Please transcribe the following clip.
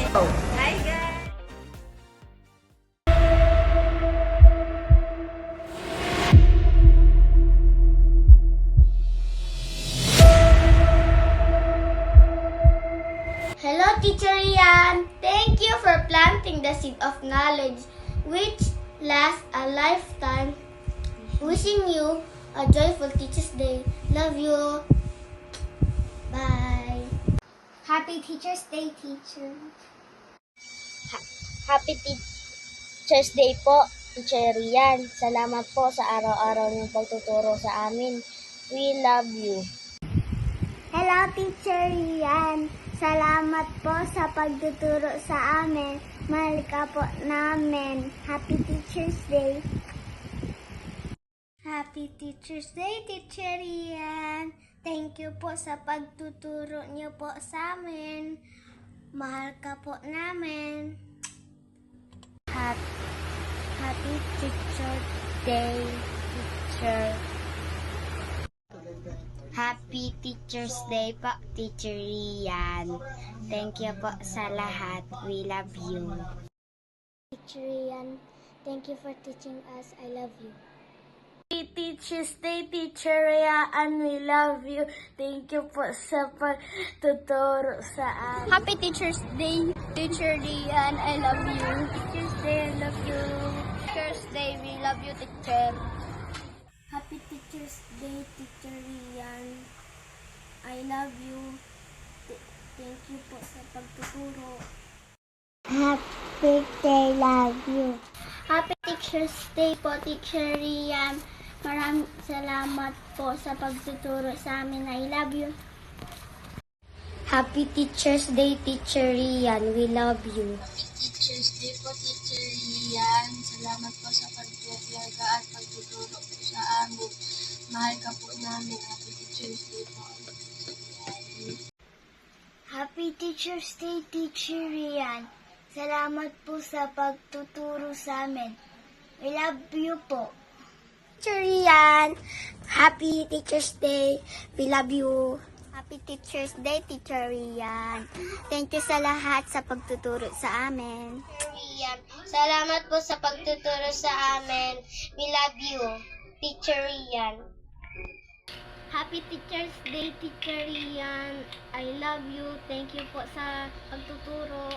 Hi guys! Hello, Teacher Ian. Thank you for planting the seed of knowledge which lasts a lifetime. Wishing you a joyful Teacher's Day. Love you. Bye. Happy Teacher's Day, teacher. Happy Teacher's Day po, Teacher Rian. Salamat po sa araw-araw niyong pagtuturo sa amin. We love you. Hello, Teacher Ian. Salamat po sa pagtuturo sa amin. Mahal ka po namin. Happy Teacher's Day. Happy Teacher's Day, Teacher Ian. Thank you po sa pagtuturo niyo po sa amin. Mahal ka po namin. Happy Teacher's Day, Teacher. Happy Teacher's Day po, Teacher Rian. Thank you po sa lahat. We love you. Teacher Ian, thank you for teaching us. I love you. Happy Teacher's Day, Teacher Rian. We love you. Thank you po sa pagtuturo sa amin. Happy Teacher's Day, Teacher Rian. I love you. Teacher's Day, I love you. Teacher's Day, we love you, teacher. Happy Teacher's Day, Teacher Rian. I love you. Thank you po sa pagtuturo. Happy Day, love you. Happy Teacher's Day po, Teacher Rian. Maraming salamat po sa pagtuturo sa amin. I love you. Happy Teacher's Day, Teacher Rian. We love you. Happy Teacher's Day po, Teacher Rian. Salamat po sa pagtutulaga at pagtuturo po sa amin. Mahal ka po namin. Happy Teacher's Day po. Happy Teacher's Day, Teacher Rian. Salamat po sa pagtuturo sa amin. We love you po. Teacher Rian, Happy Teacher's Day. We love you. Happy Teacher's Day, Teacher Rian. Thank you sa lahat sa pagtuturo sa amin. Teacher Rian, salamat po sa pagtuturo sa amin. We love you. Teacher Rian. Happy Teacher's Day, Teacher Rian. I love you. Thank you po sa pagtuturo.